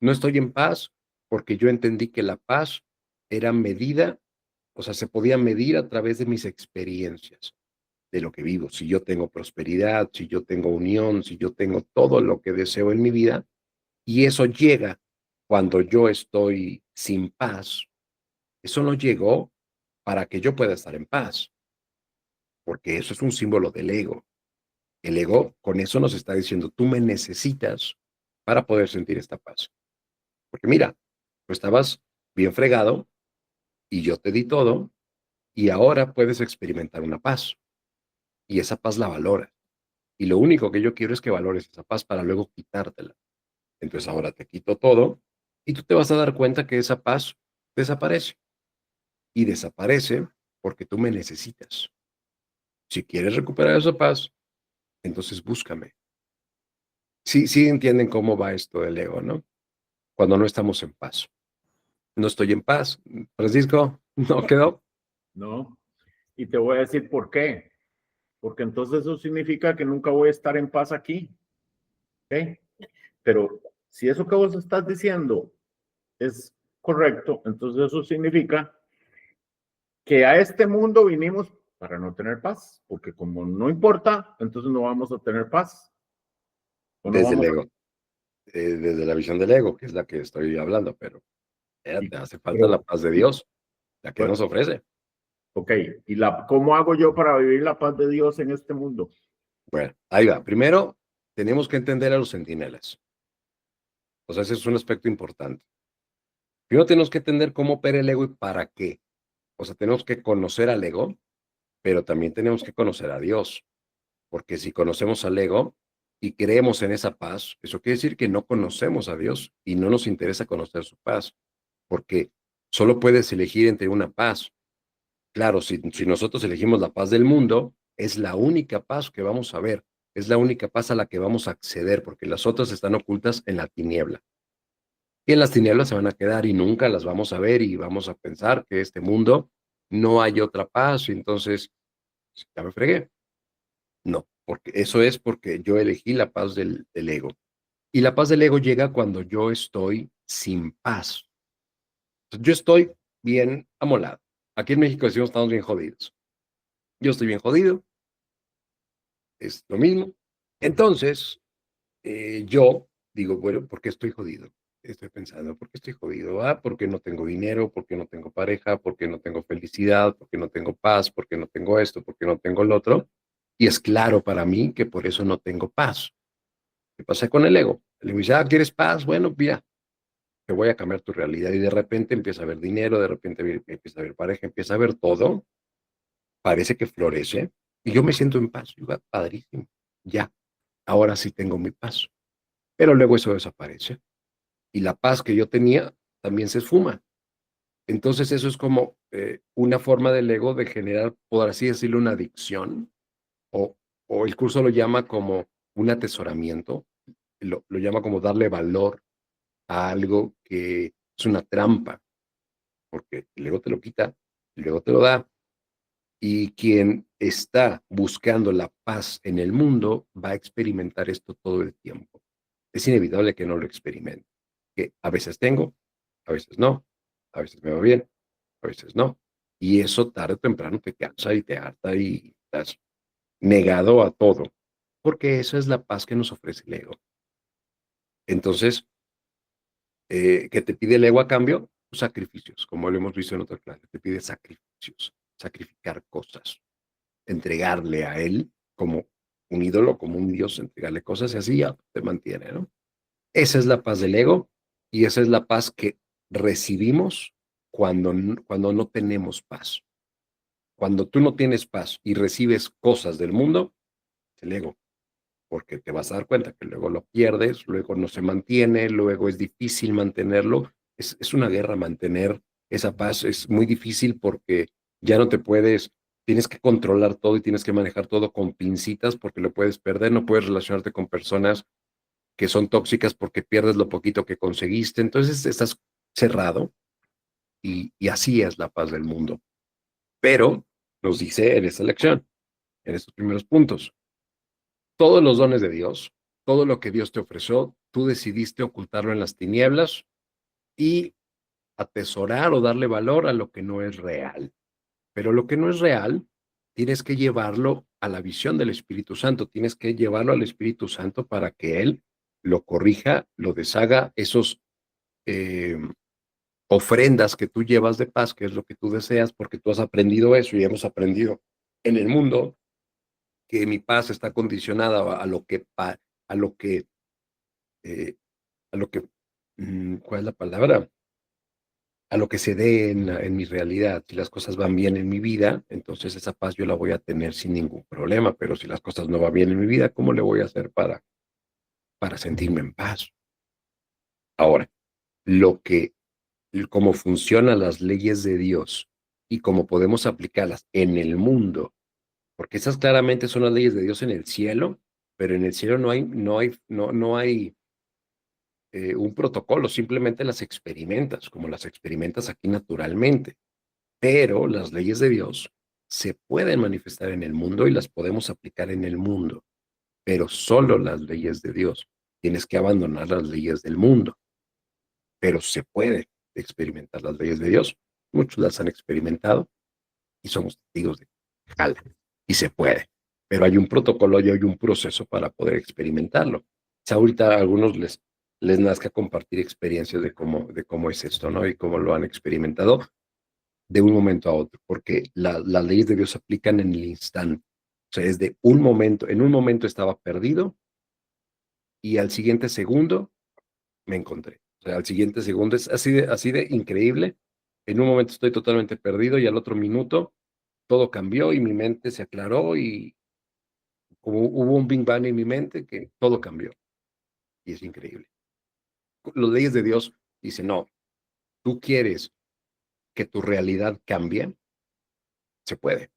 No estoy en paz porque yo entendí que la paz era medida, o sea, se podía medir a través de mis experiencias, de lo que vivo. Si yo tengo prosperidad, si yo tengo unión, si yo tengo todo lo que deseo en mi vida, y eso llega cuando yo estoy sin paz, eso no llegó para que yo pueda estar en paz, porque eso es un símbolo del ego. El ego con eso nos está diciendo, tú me necesitas para poder sentir esta paz. Porque mira, tú estabas bien fregado y yo te di todo y ahora puedes experimentar una paz y esa paz la valora. Y lo único que yo quiero es que valores esa paz para luego quitártela. Entonces ahora te quito todo y tú te vas a dar cuenta que esa paz desaparece y desaparece porque tú me necesitas. Si quieres recuperar esa paz, entonces búscame. Sí, sí entienden cómo va esto del ego, ¿no? Cuando no estamos en paz. No estoy en paz. Francisco, ¿no quedó? ¿No? Y te voy a decir por qué. Porque entonces eso significa que nunca voy a estar en paz aquí. ¿Ok? Pero si eso que vos estás diciendo es correcto, entonces eso significa que a este mundo vinimos para no tener paz, porque como no importa, entonces no vamos a tener paz. O no Desde el vamos a... ego, desde la visión del ego, que es la que estoy hablando, pero Y, te hace falta la pero, paz de y, Dios, la que bueno, nos ofrece. ok, ¿y cómo hago yo para vivir la paz de Dios en este mundo? Bueno, ahí va. Primero, tenemos que entender a los centinelas. O sea, ese es un aspecto importante. Primero tenemos que entender cómo opera el ego y para qué. O sea, tenemos que conocer al ego, pero también tenemos que conocer a Dios. Porque si conocemos al ego y creemos en esa paz, eso quiere decir que no conocemos a Dios y no nos interesa conocer su paz. Porque solo puedes elegir entre una paz. Claro, si nosotros elegimos la paz del mundo, es la única paz que vamos a ver, es la única paz a la que vamos a acceder, porque las otras están ocultas en la tiniebla. Y en las tinieblas se van a quedar y nunca las vamos a ver y vamos a pensar que este mundo no hay otra paz, y entonces ya me fregué. No, porque eso es porque yo elegí la paz del ego. Y la paz del ego llega cuando yo estoy sin paz. Yo estoy bien amolado. Aquí en México decimos estamos bien jodidos. Yo estoy bien jodido, es lo mismo. Entonces, yo digo, bueno, ¿por qué estoy jodido? Estoy pensando, ¿por qué estoy jodido? Ah, porque no tengo dinero, porque no tengo pareja, porque no tengo felicidad, porque no tengo paz, porque no tengo esto, porque no tengo lo otro. Y es claro para mí que por eso no tengo paz. ¿Qué pasa con el ego? El ego dice, ah, ¿quieres paz? Bueno, mira, te voy a cambiar tu realidad. Y de repente empieza a haber dinero, de repente empieza a haber pareja, empieza a haber todo. Parece que florece. Y yo me siento en paz. Yo, "Ah, padrísimo. Ya, ahora sí tengo mi paz". Pero luego eso desaparece y la paz que yo tenía también se esfuma. Entonces eso es como una forma del ego de generar, por así decirlo, una adicción o, o el curso lo llama como un atesoramiento, lo llama como darle valor a algo que es una trampa, porque el ego te lo quita, el ego te lo da y quien está buscando la paz en el mundo va a experimentar esto todo el tiempo. Es inevitable que no lo experimente, que a veces tengo, a veces no, a veces me va bien, a veces no. Y eso tarde o temprano te cansa y te harta y estás negado a todo, porque esa es la paz que nos ofrece el ego. Entonces, ¿qué te pide el ego a cambio? Sacrificios, como lo hemos visto en otra clase, te pide sacrificios, sacrificar cosas, entregarle a él como un ídolo, como un dios, entregarle cosas y así ya te mantiene, ¿no? Esa es la paz del ego y esa es la paz que recibimos cuando no tenemos paz. Cuando tú no tienes paz y recibes cosas del mundo, es el ego, porque te vas a dar cuenta que luego lo pierdes, luego no se mantiene, luego es difícil mantenerlo. Es una guerra mantener esa paz, es muy difícil porque ya no te puedes, tienes que controlar todo y tienes que manejar todo con pincitas porque lo puedes perder, no puedes relacionarte con personas que son tóxicas porque pierdes lo poquito que conseguiste. Entonces estás cerrado y así es la paz del mundo. Pero nos dice en esta lección, en estos primeros puntos, todos los dones de Dios. todo lo que Dios te ofreció, tú decidiste ocultarlo en las tinieblas y atesorar o darle valor a lo que no es real. Pero lo que no es real, tienes que llevarlo a la visión del Espíritu Santo, tienes que llevarlo al Espíritu Santo para que Él lo corrija, lo deshaga, esos eh, ofrendas que tú llevas de paz, que es lo que tú deseas, porque tú has aprendido eso y hemos aprendido en el mundo que mi paz está condicionada a lo que, a lo que, eh, a lo que, ¿cuál es la palabra? A lo que se dé en mi realidad. Si las cosas van bien en mi vida, entonces esa paz yo la voy a tener sin ningún problema, pero si las cosas no van bien en mi vida, ¿cómo le voy a hacer para sentirme en paz? Ahora, lo que, cómo funcionan las leyes de Dios y cómo podemos aplicarlas en el mundo, porque esas claramente son las leyes de Dios en el cielo, pero en el cielo no hay un protocolo, simplemente las experimentas, como las experimentas aquí naturalmente. Pero las leyes de Dios se pueden manifestar en el mundo y las podemos aplicar en el mundo, pero solo las leyes de Dios. Tienes que abandonar las leyes del mundo, pero se puede experimentar las leyes de Dios. Muchos las han experimentado y somos testigos de jala, y se puede, pero hay un protocolo y hay un proceso para poder experimentarlo. Si ahorita a algunos les nazca compartir experiencias de cómo es esto, ¿no? Y cómo lo han experimentado de un momento a otro, porque las leyes de Dios se aplican en el instante. O sea, es de un momento, en un momento estaba perdido y al siguiente segundo me encontré. O sea, al siguiente segundo es así de increíble. En un momento estoy totalmente perdido y al otro minuto todo cambió y mi mente se aclaró y como hubo un Big Bang en mi mente que todo cambió y es increíble. Las leyes de Dios dicen, no, tú quieres que tu realidad cambie, se puede,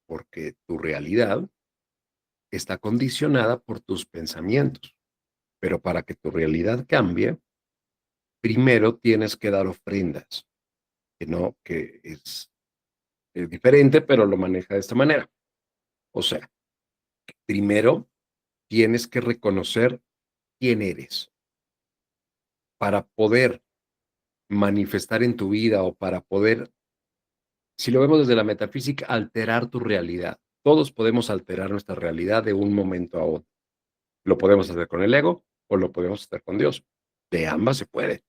porque tu realidad está condicionada por tus pensamientos. Pero para que tu realidad cambie, primero tienes que dar ofrendas, que no, que es diferente, pero lo maneja de esta manera. O sea, primero tienes que reconocer quién eres para poder manifestar en tu vida o para poder, si lo vemos desde la metafísica, alterar tu realidad. Todos podemos alterar nuestra realidad de un momento a otro. Lo podemos hacer con el ego o lo podemos hacer con Dios. De ambas se puede.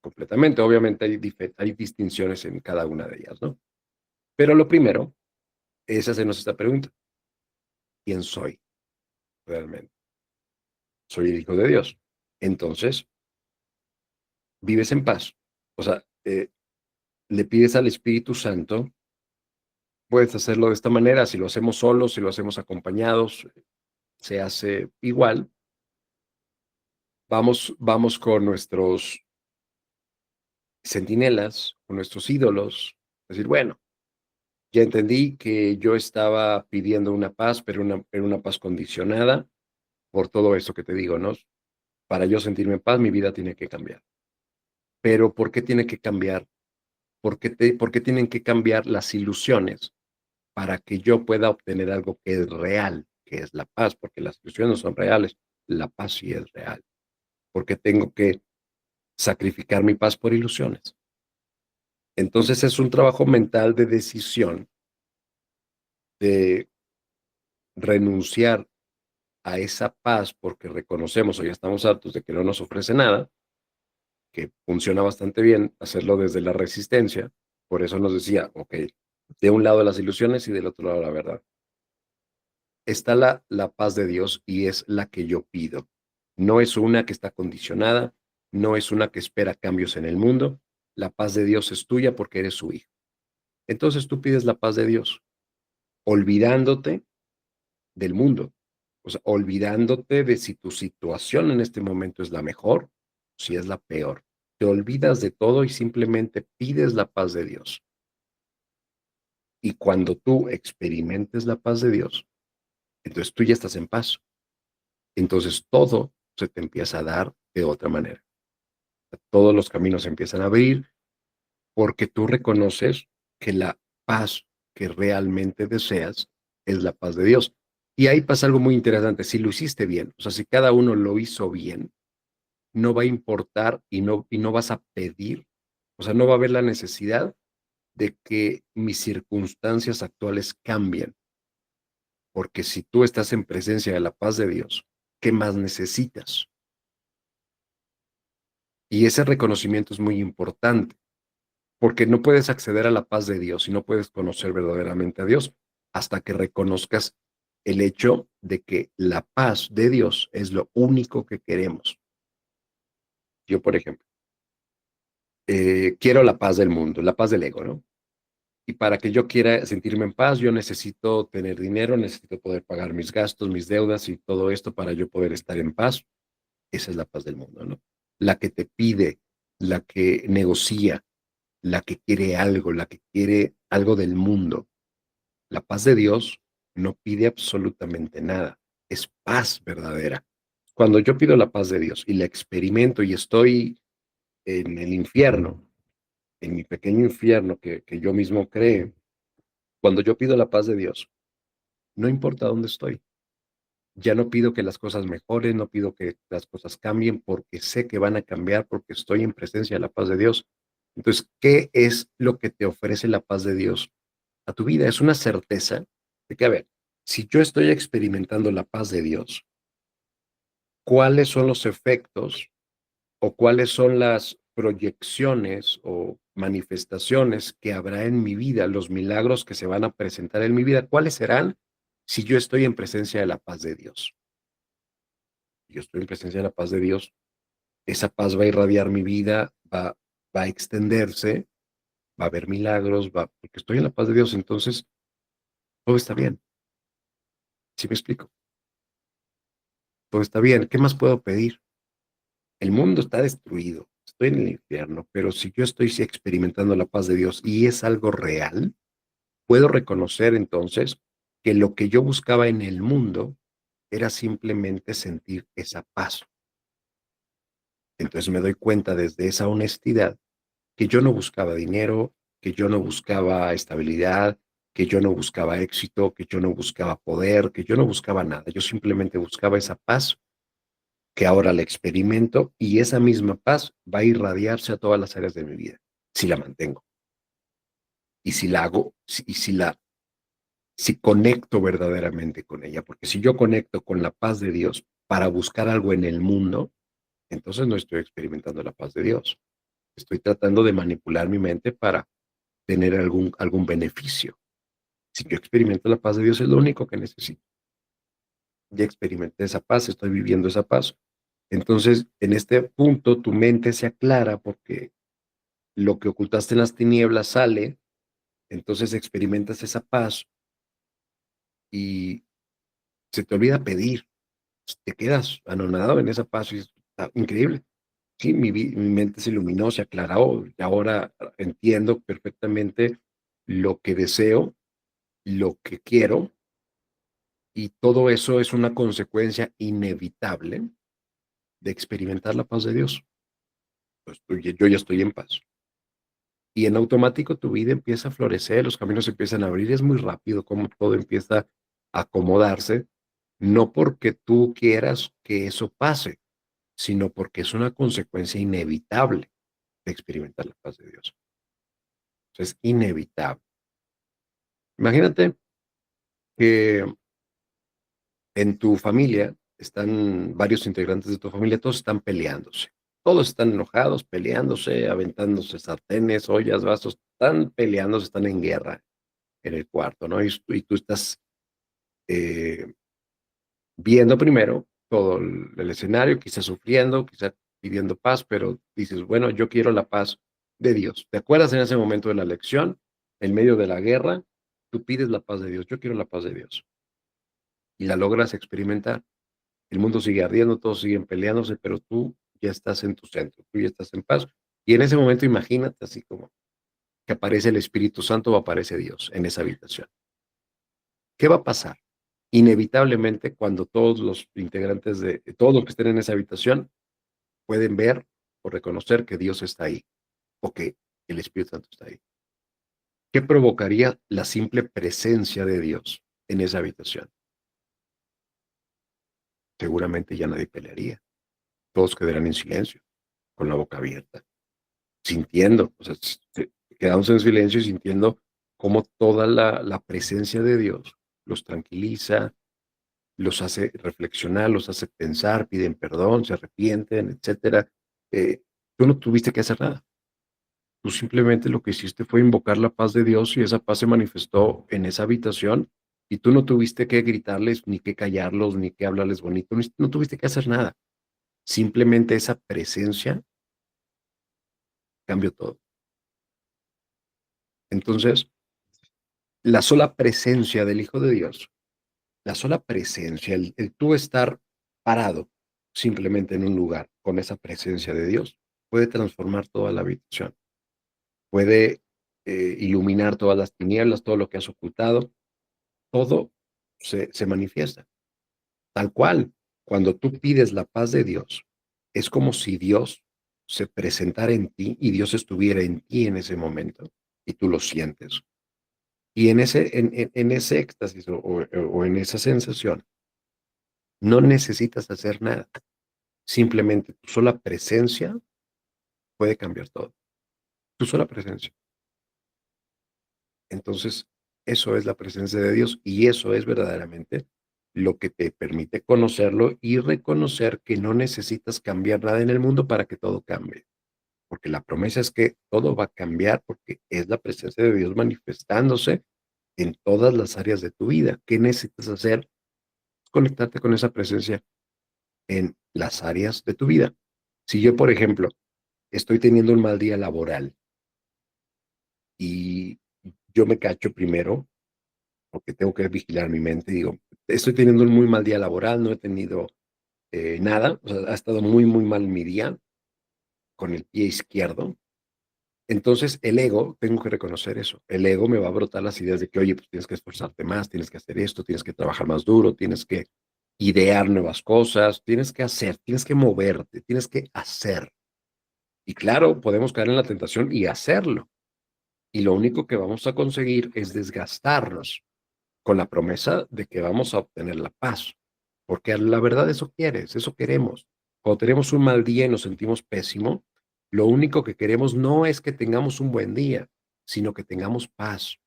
Completamente. Obviamente hay distinciones en cada una de ellas, ¿no? Pero lo primero es hacernos esta pregunta. ¿Quién soy realmente? Soy el Hijo de Dios. Entonces, vives en paz. O sea, le pides al Espíritu Santo, puedes hacerlo de esta manera, si lo hacemos solos, si lo hacemos acompañados, se hace igual. Vamos con nuestros centinelas, con nuestros ídolos, decir, bueno, ya entendí que yo estaba pidiendo una paz, pero una paz condicionada por todo eso que te digo, ¿no? Para yo sentirme en paz, mi vida tiene que cambiar. Pero ¿por qué tiene que cambiar? ¿Por qué tienen que cambiar las ilusiones para que yo pueda obtener algo que es real, que es la paz? Porque las ilusiones no son reales, la paz sí es real. ¿Por qué tengo que sacrificar mi paz por ilusiones? Entonces es un trabajo mental de decisión, de renunciar a esa paz porque reconocemos o ya estamos hartos de que no nos ofrece nada, que funciona bastante bien hacerlo desde la resistencia. Por eso nos decía, ok, de un lado las ilusiones y del otro lado la verdad. Está la paz de Dios y es la que yo pido. No es una que está condicionada, no es una que espera cambios en el mundo. La paz de Dios es tuya porque eres su hijo. Entonces tú pides la paz de Dios, olvidándote del mundo. O sea, olvidándote de si tu situación en este momento es la mejor, si es la peor. Te olvidas de todo y simplemente pides la paz de Dios. Y cuando tú experimentes la paz de Dios, entonces tú ya estás en paz. Entonces todo se te empieza a dar de otra manera. Todos los caminos se empiezan a abrir porque tú reconoces que la paz que realmente deseas es la paz de Dios. Y ahí pasa algo muy interesante. Si lo hiciste bien, o sea, si cada uno lo hizo bien, no va a importar y no vas a pedir, o sea, no va a haber la necesidad de que mis circunstancias actuales cambien, porque si tú estás en presencia de la paz de Dios, ¿qué más necesitas? Y ese reconocimiento es muy importante, porque no puedes acceder a la paz de Dios y no puedes conocer verdaderamente a Dios hasta que reconozcas el hecho de que la paz de Dios es lo único que queremos. Yo, por ejemplo, quiero la paz del mundo, la paz del ego, ¿no? Y para que yo quiera sentirme en paz, yo necesito tener dinero, necesito poder pagar mis gastos, mis deudas y todo esto para yo poder estar en paz. Esa es la paz del mundo, ¿no? La que te pide, la que negocia, la que quiere algo, la que quiere algo del mundo. La paz de Dios no pide absolutamente nada. Es paz verdadera. Cuando yo pido la paz de Dios y la experimento y estoy en el infierno, en mi pequeño infierno que yo mismo creé, cuando yo pido la paz de Dios, no importa dónde estoy, ya no pido que las cosas mejoren, no pido que las cosas cambien porque sé que van a cambiar porque estoy en presencia de la paz de Dios. Entonces, ¿qué es lo que te ofrece la paz de Dios a tu vida? Es una certeza de que, a ver, si yo estoy experimentando la paz de Dios, ¿cuáles son los efectos o cuáles son las proyecciones o manifestaciones que habrá en mi vida, los milagros que se van a presentar en mi vida? ¿Cuáles serán si yo estoy en presencia de la paz de Dios? Yo estoy en presencia de la paz de Dios, esa paz va a irradiar mi vida, va a extenderse, va a haber milagros, porque estoy en la paz de Dios, entonces todo está bien. ¿Sí me explico? Todo está bien. ¿Qué más puedo pedir? El mundo está destruido, estoy en el infierno, pero si yo estoy sí experimentando la paz de Dios y es algo real, puedo reconocer entonces que lo que yo buscaba en el mundo era simplemente sentir esa paz. Entonces me doy cuenta desde esa honestidad que yo no buscaba dinero, que yo no buscaba estabilidad, que yo no buscaba éxito, que yo no buscaba poder, que yo no buscaba nada. Yo simplemente buscaba esa paz que ahora la experimento y esa misma paz va a irradiarse a todas las áreas de mi vida, si la mantengo y si la hago, si conecto verdaderamente con ella, porque si yo conecto con la paz de Dios para buscar algo en el mundo, entonces no estoy experimentando la paz de Dios. Estoy tratando de manipular mi mente para tener algún beneficio. Si yo experimento la paz de Dios, es lo único que necesito. Ya experimenté esa paz, estoy viviendo esa paz. Entonces, en este punto, tu mente se aclara porque lo que ocultaste en las tinieblas sale, entonces experimentas esa paz y se te olvida pedir. Te quedas anonadado en esa paz y está increíble. Sí, mi mente se iluminó, se aclaró y ahora entiendo perfectamente lo que deseo, lo que quiero, y todo eso es una consecuencia inevitable de experimentar la paz de Dios. Pues yo ya estoy en paz. Y en automático tu vida empieza a florecer, los caminos se empiezan a abrir, es muy rápido como todo empieza a acomodarse, no porque tú quieras que eso pase, sino porque es una consecuencia inevitable de experimentar la paz de Dios. Es inevitable. Imagínate que en tu familia están varios integrantes de tu familia, todos están peleándose. Todos están enojados, peleándose, aventándose sartenes, ollas, vasos, están peleándose, están en guerra en el cuarto, ¿no? Y tú estás eh, viendo primero todo el escenario, quizás sufriendo, quizás pidiendo paz, pero dices, bueno, yo quiero la paz de Dios. ¿Te acuerdas en ese momento de la lección, en medio de la guerra? Tú pides la paz de Dios, yo quiero la paz de Dios. Y la logras experimentar. El mundo sigue ardiendo, todos siguen peleándose, pero tú ya estás en tu centro, tú ya estás en paz. Y en ese momento imagínate así como que aparece el Espíritu Santo o aparece Dios en esa habitación. ¿Qué va a pasar? Inevitablemente, cuando todos los integrantes todos los que estén en esa habitación pueden ver o reconocer que Dios está ahí o que el Espíritu Santo está ahí. ¿Qué provocaría la simple presencia de Dios en esa habitación? seguramente ya nadie pelearía. Todos quedarían en silencio, con la boca abierta, sintiendo, o sea, quedamos en silencio y sintiendo cómo toda la presencia de Dios los tranquiliza, los hace reflexionar, los hace pensar, piden perdón, se arrepienten, etcétera. Eh, Tú no tuviste que hacer nada. Tú simplemente lo que hiciste fue invocar la paz de Dios y esa paz se manifestó en esa habitación y tú no tuviste que gritarles, ni que callarlos, ni que hablarles bonito, no tuviste que hacer nada. Simplemente esa presencia cambió todo. Entonces, la sola presencia del Hijo de Dios, la sola presencia, el tú estar parado simplemente en un lugar con esa presencia de Dios, puede transformar toda la habitación, puede iluminar todas las tinieblas, todo lo que has ocultado, todo se manifiesta. Tal cual, cuando tú pides la paz de Dios, es como si Dios se presentara en ti y Dios estuviera en ti en ese momento y tú lo sientes. Y en ese éxtasis o en esa sensación, no necesitas hacer nada. Simplemente tu sola presencia puede cambiar todo. Tu sola presencia. Entonces, eso es la presencia de Dios y eso es verdaderamente lo que te permite conocerlo y reconocer que no necesitas cambiar nada en el mundo para que todo cambie. Porque la promesa es que todo va a cambiar porque es la presencia de Dios manifestándose en todas las áreas de tu vida. ¿Qué necesitas hacer? Conectarte con esa presencia en las áreas de tu vida. Si yo, por ejemplo, estoy teniendo un mal día laboral y yo me cacho primero, porque tengo que vigilar mi mente, digo, estoy teniendo un muy mal día laboral, no he tenido nada, o sea, ha estado muy, muy mal mi día con el pie izquierdo. Entonces, el ego, tengo que reconocer eso, el ego me va a brotar las ideas de que, oye, pues tienes que esforzarte más, tienes que hacer esto, tienes que trabajar más duro, tienes que idear nuevas cosas, tienes que hacer, tienes que moverte, tienes que hacer. Y claro, podemos caer en la tentación y hacerlo. Y lo único que vamos a conseguir es desgastarnos con la promesa de que vamos a obtener la paz. Porque la verdad eso quieres, eso queremos. Cuando tenemos un mal día y nos sentimos pésimo, lo único que queremos no es que tengamos un buen día, sino que tengamos paz.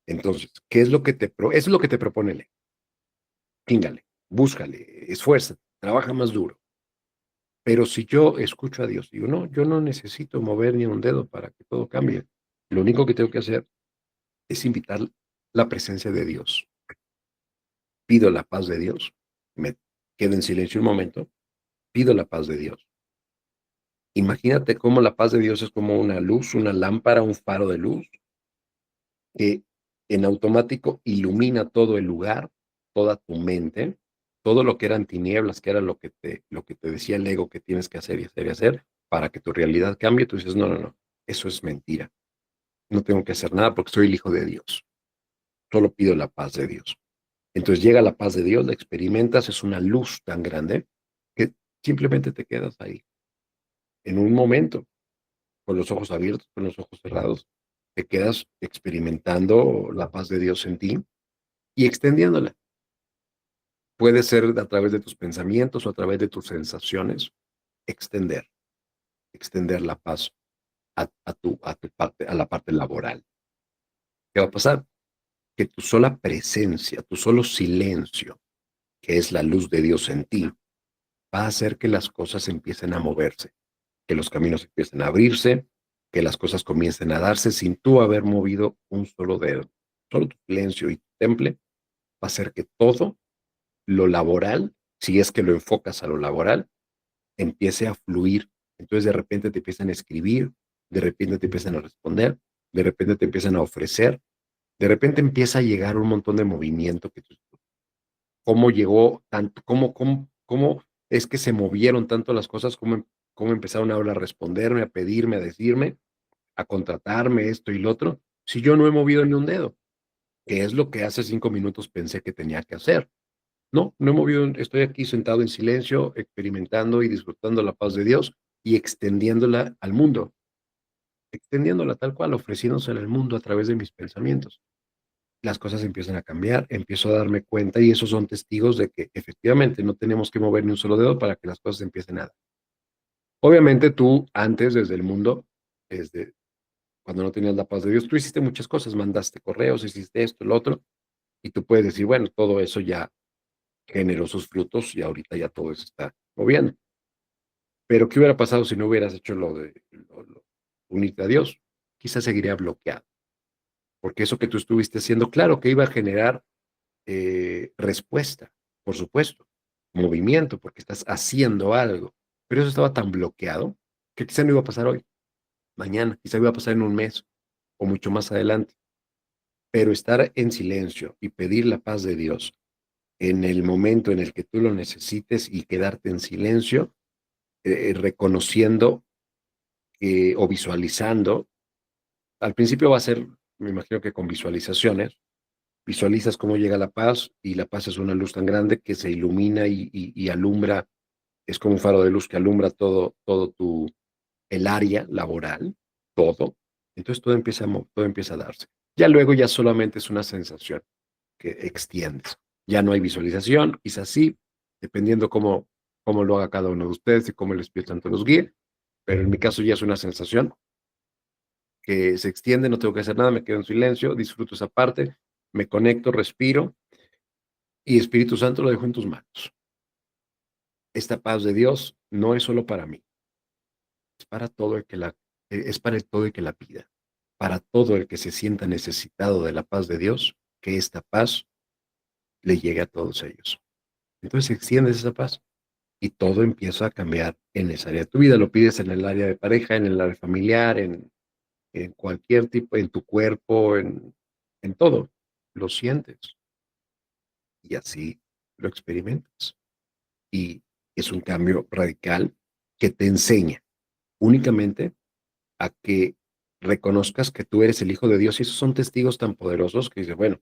Entonces, ¿qué es lo que eso es lo que te propone ley? Tíngale, búscale, esfuérzate, trabaja más duro. Pero si yo escucho a Dios, digo, no, yo no necesito mover ni un dedo para que todo cambie. Lo único que tengo que hacer es invitar la presencia de Dios. Pido la paz de Dios, me quedo en silencio un momento, pido la paz de Dios. Imagínate cómo la paz de Dios es como una luz, una lámpara, un faro de luz que en automático ilumina todo el lugar, toda tu mente, todo lo que eran tinieblas, que era lo que te decía el ego que tienes que hacer y hacer y hacer para que tu realidad cambie. Tú dices, no, no, no, eso es mentira. No tengo que hacer nada porque soy el hijo de Dios. Solo pido la paz de Dios. Entonces llega la paz de Dios, la experimentas, es una luz tan grande que simplemente te quedas ahí. En un momento, con los ojos abiertos, con los ojos cerrados, te quedas experimentando la paz de Dios en ti y extendiéndola. Puede ser a través de tus pensamientos o a través de tus sensaciones, extender, extender la paz a tu parte, a la parte laboral. ¿Qué va a pasar? Que tu sola presencia, tu solo silencio, que es la luz de Dios en ti, va a hacer que las cosas empiecen a moverse, que los caminos empiecen a abrirse, que las cosas comiencen a darse sin tú haber movido un solo dedo. Solo tu silencio y tu temple va a hacer que todo lo laboral, si es que lo enfocas a lo laboral, empiece a fluir. Entonces de repente te empiezan a escribir, de repente te empiezan a responder, de repente te empiezan a ofrecer, de repente empieza a llegar un montón de movimiento que cómo llegó tanto, cómo es que se movieron tanto las cosas, cómo empezaron ahora a responderme, a pedirme, a decirme, a contratarme esto y lo otro, si yo no he movido ni un dedo, que es lo que hace 5 minutos pensé que tenía que hacer. No, no he movido, estoy aquí sentado en silencio, experimentando y disfrutando la paz de Dios y extendiéndola al mundo, extendiéndola tal cual, ofreciéndosela al mundo a través de mis pensamientos. las cosas empiezan a cambiar, empiezo a darme cuenta y esos son testigos de que efectivamente no tenemos que mover ni un solo dedo para que las cosas empiecen a dar. Obviamente tú antes, desde el mundo, desde cuando no tenías la paz de Dios, tú hiciste muchas cosas, mandaste correos, hiciste esto, lo otro, y tú puedes decir, bueno, todo eso ya generó sus frutos y ahorita ya todo se está moviendo. Pero ¿qué hubiera pasado si no hubieras hecho lo unirte a Dios? Quizás seguiría bloqueado, porque eso que tú estuviste haciendo, claro que iba a generar respuesta, por supuesto, movimiento, porque estás haciendo algo, pero eso estaba tan bloqueado que quizá no iba a pasar hoy, mañana, quizá iba a pasar en un mes o mucho más adelante. Pero estar en silencio y pedir la paz de Dios en el momento en el que tú lo necesites y quedarte en silencio, reconociendo o visualizando, al principio va a ser, me imagino que con visualizaciones, visualizas cómo llega la paz y la paz es una luz tan grande que se ilumina y alumbra, es como un faro de luz que alumbra el área laboral, todo. Entonces todo empieza a darse. Ya luego ya solamente es una sensación que extiendes. Ya no hay visualización, quizás sí, dependiendo cómo lo haga cada uno de ustedes y cómo el Espíritu Santo los guíe, pero en mi caso ya es una sensación que se extiende, no tengo que hacer nada, me quedo en silencio, disfruto esa parte, me conecto, respiro y Espíritu Santo lo dejo en tus manos. Esta paz de Dios no es solo para mí, es para todo el que es para todo el que la pida, para todo el que se sienta necesitado de la paz de Dios, que esta paz le llegue a todos ellos. Entonces extiendes esa paz y todo empieza a cambiar en esa área de tu vida. Lo pides en el área de pareja, en el área familiar, en cualquier tipo, en tu cuerpo, en todo. Lo sientes y así lo experimentas. Y es un cambio radical que te enseña únicamente a que reconozcas que tú eres el Hijo de Dios y esos son testigos tan poderosos que dices, bueno,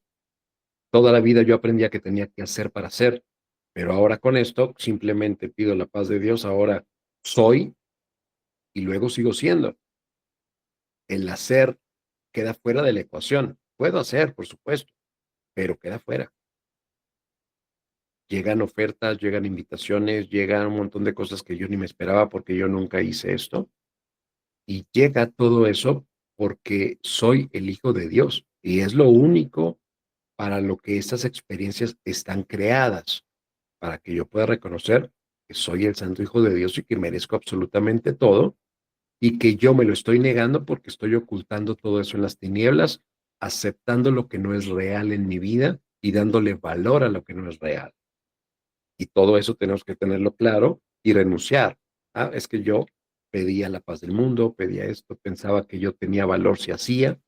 toda la vida yo aprendía que tenía que hacer para ser, pero ahora con esto simplemente pido la paz de Dios, ahora soy y luego sigo siendo. El hacer queda fuera de la ecuación. Puedo hacer, por supuesto, pero queda fuera. Llegan ofertas, llegan invitaciones, llegan un montón de cosas que yo ni me esperaba porque yo nunca hice esto. Y llega todo eso porque soy el Hijo de Dios y es lo único para lo que estas experiencias están creadas, para que yo pueda reconocer que soy el Santo Hijo de Dios y que merezco absolutamente todo y que yo me lo estoy negando porque estoy ocultando todo eso en las tinieblas, aceptando lo que no es real en mi vida y dándole valor a lo que no es real. Y todo eso tenemos que tenerlo claro y renunciar. Ah, es que yo pedía la paz del mundo, pedía esto, pensaba que yo tenía valor si hacía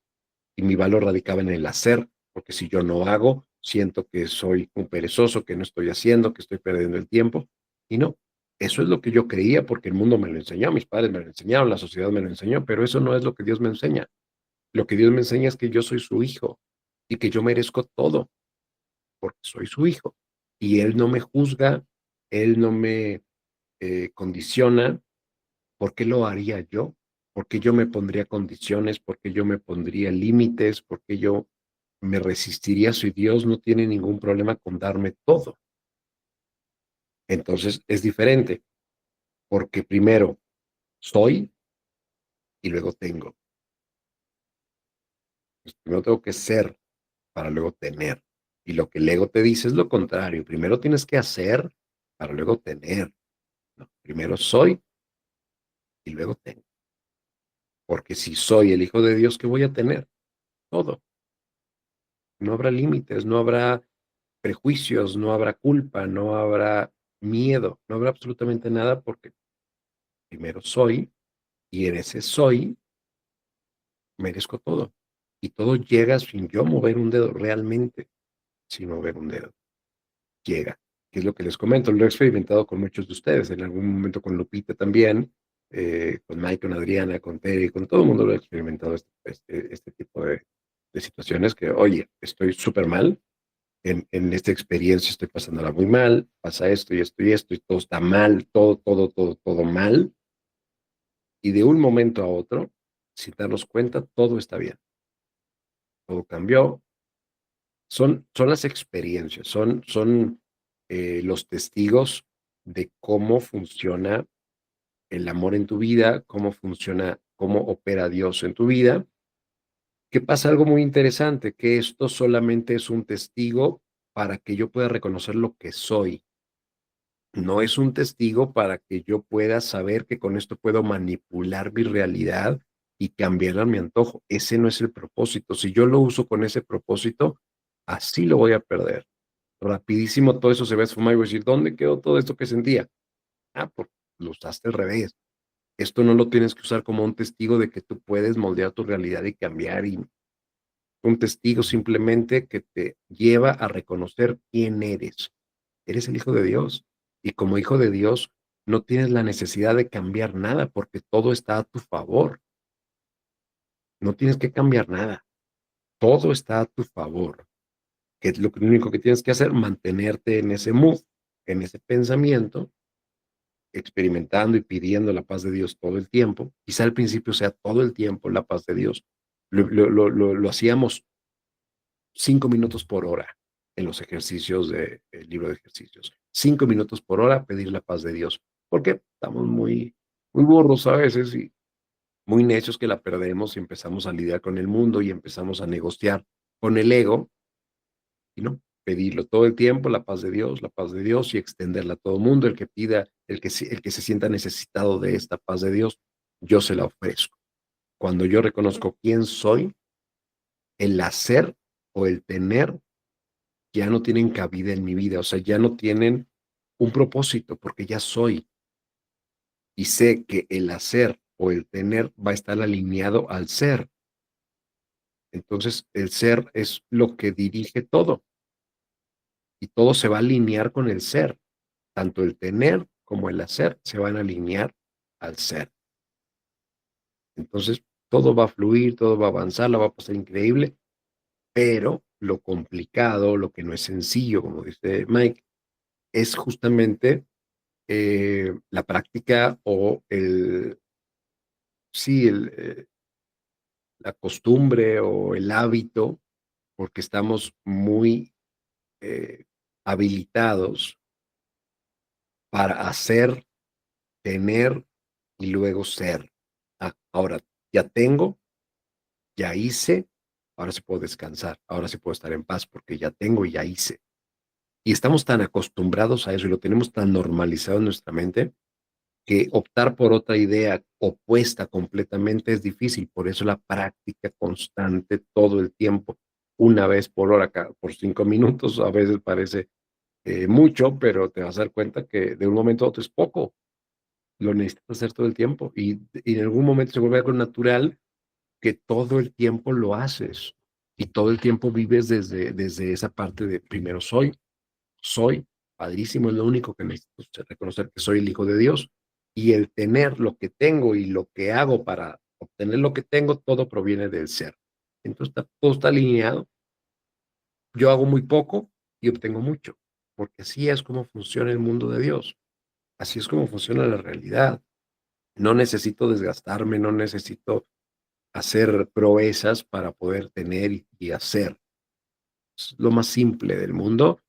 y mi valor radicaba en el hacer, porque si yo no hago, siento que soy un perezoso, que no estoy haciendo, que estoy perdiendo el tiempo. Y no, eso es lo que yo creía porque el mundo me lo enseñó, mis padres me lo enseñaron, la sociedad me lo enseñó, pero eso no es lo que Dios me enseña. Lo que Dios me enseña es que yo soy su hijo y que yo merezco todo porque soy su hijo. Y Él no me juzga, Él no me condiciona. ¿Por qué lo haría yo? ¿Por qué yo me pondría condiciones? ¿Por qué yo me pondría límites? ¿Por qué yo me resistiría si Dios no tiene ningún problema con darme todo? Entonces es diferente, porque primero soy y luego tengo. Pues primero tengo que ser para luego tener. Y lo que el ego te dice es lo contrario. Primero tienes que hacer para luego tener. No, primero soy y luego tengo. Porque si soy el Hijo de Dios, ¿qué voy a tener? Todo. No habrá límites, no habrá prejuicios, no habrá culpa, no habrá miedo, no habrá absolutamente nada porque primero soy y en ese soy merezco todo. Y todo llega sin yo mover un dedo, realmente, sin mover un dedo. Llega, que es lo que les comento. Lo he experimentado con muchos de ustedes, en algún momento con Lupita también, con Mike, con Adriana, con Terry, con todo el mundo lo he experimentado este tipo de situaciones que, oye, estoy súper mal, en esta experiencia estoy pasándola muy mal, pasa esto y esto y esto, y todo está mal, todo mal, y de un momento a otro, sin darnos cuenta, todo está bien, todo cambió, son las experiencias, son los testigos de cómo funciona el amor en tu vida, cómo funciona, cómo opera Dios en tu vida. Que pasa algo muy interesante, que esto solamente es un testigo para que yo pueda reconocer lo que soy. No es un testigo para que yo pueda saber que con esto puedo manipular mi realidad y cambiarla a mi antojo. Ese no es el propósito. Si yo lo uso con ese propósito, así lo voy a perder. Rapidísimo todo eso se va a esfumar y voy a decir, ¿dónde quedó todo esto que sentía? Ah, pues lo usaste al revés. Esto no lo tienes que usar como un testigo de que tú puedes moldear tu realidad y cambiar. Y un testigo simplemente que te lleva a reconocer quién eres. Eres el hijo de Dios. Y como hijo de Dios, no tienes la necesidad de cambiar nada porque todo está a tu favor. No tienes que cambiar nada. Todo está a tu favor. Que es lo único que tienes que hacer, mantenerte en ese mood, en ese pensamiento, experimentando y pidiendo la paz de Dios todo el tiempo. Quizá al principio sea todo el tiempo la paz de Dios. Lo hacíamos 5 minutos por hora en los ejercicios del libro de ejercicios. 5 minutos por hora pedir la paz de Dios. Porque estamos muy burros a veces y muy necios que la perdemos y empezamos a lidiar con el mundo y empezamos a negociar con el ego y no, pedirlo todo el tiempo, la paz de Dios y extenderla a todo el mundo, el que pida, el que se sienta necesitado de esta paz de Dios, yo se la ofrezco. Cuando yo reconozco quién soy, el hacer o el tener ya no tienen cabida en mi vida, o sea, ya no tienen un propósito porque ya soy y sé que el hacer o el tener va a estar alineado al ser. Entonces, el ser es lo que dirige todo y todo se va a alinear con el ser. Tanto el tener como el hacer se van a alinear al ser. Entonces, todo va a fluir, todo va a avanzar, la va a pasar increíble, pero lo complicado, lo que no es sencillo, como dice Mike, es justamente la práctica o sí, la costumbre o el hábito, porque estamos muy eh, habilitados para hacer, tener y luego ser. Ahora, ya tengo, ya hice, ahora sí puedo descansar, ahora sí puedo estar en paz porque ya tengo y ya hice. Y estamos tan acostumbrados a eso y lo tenemos tan normalizado en nuestra mente que optar por otra idea opuesta completamente es difícil. Por eso la práctica constante todo el tiempo, una vez por hora, por 5 minutos, a veces parece mucho, pero te vas a dar cuenta que de un momento a otro es poco. Lo necesitas hacer todo el tiempo y en algún momento se vuelve algo natural que todo el tiempo lo haces y todo el tiempo vives desde esa parte de primero soy, padrísimo, es lo único que necesito, reconocer que soy el hijo de Dios y el tener lo que tengo y lo que hago para obtener lo que tengo, todo proviene del ser. Entonces todo está alineado. Yo hago muy poco y obtengo mucho, porque así es como funciona el mundo de Dios. Así es como funciona la realidad. No necesito desgastarme, no necesito hacer proezas para poder tener y hacer. Es lo más simple del mundo.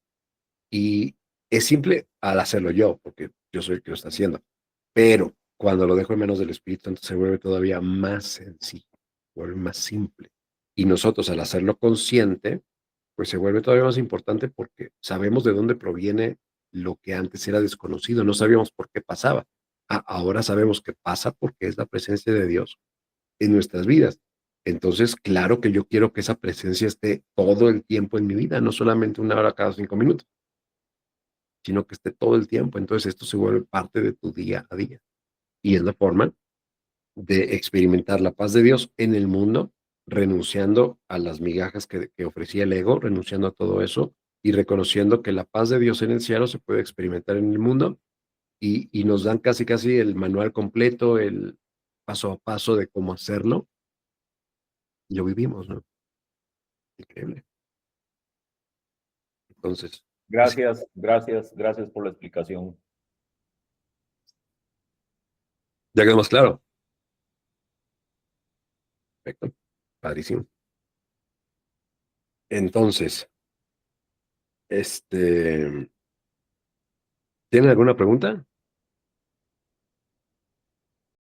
Y es simple al hacerlo yo, porque yo soy el que lo está haciendo. Pero cuando lo dejo en manos del Espíritu, entonces se vuelve todavía más sencillo, vuelve más simple. Y nosotros al hacerlo consciente, pues se vuelve todavía más importante porque sabemos de dónde proviene lo que antes era desconocido, no sabíamos por qué pasaba. Ahora sabemos que pasa porque es la presencia de Dios en nuestras vidas. Entonces, claro que yo quiero que esa presencia esté todo el tiempo en mi vida, no solamente una hora cada 5 minutos, sino que esté todo el tiempo. Entonces esto se vuelve parte de tu día a día. Y es la forma de experimentar la paz de Dios en el mundo, renunciando a las migajas que ofrecía el ego, renunciando a todo eso y reconociendo que la paz de Dios en el cielo se puede experimentar en el mundo y nos dan casi casi el manual completo, el paso a paso de cómo hacerlo y lo vivimos, ¿no? Increíble. Entonces, así, Gracias, gracias, gracias por la explicación. ya quedó más claro. Perfecto. Padrísimo. Entonces, ¿Tienen alguna pregunta?